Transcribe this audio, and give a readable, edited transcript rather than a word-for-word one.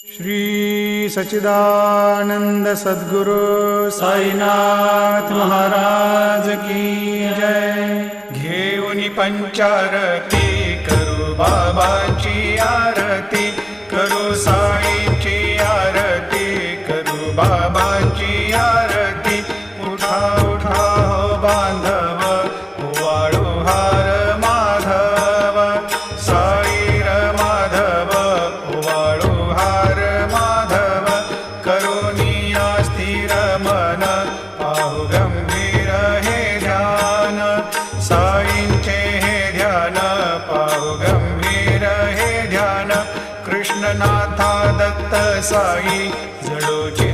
श्री सच्चिदानंद सद्गुरु साईनाथ महाराज की जय। घेऊनी पंचारती करू बाबाची आरती, करू साईची आरती, करू बाबाची आरती। उठा उठा हो बांधव, वाळू हार माधव, साईर माधव, वाळू हार माधव। करुनिया स्थिर मन, पाहु गंभीर हे ध्यान, साईंचे हे ध्यान, पाहु गंभीर हे ध्यान। कृष्णनाथा दत्त साई जडोचे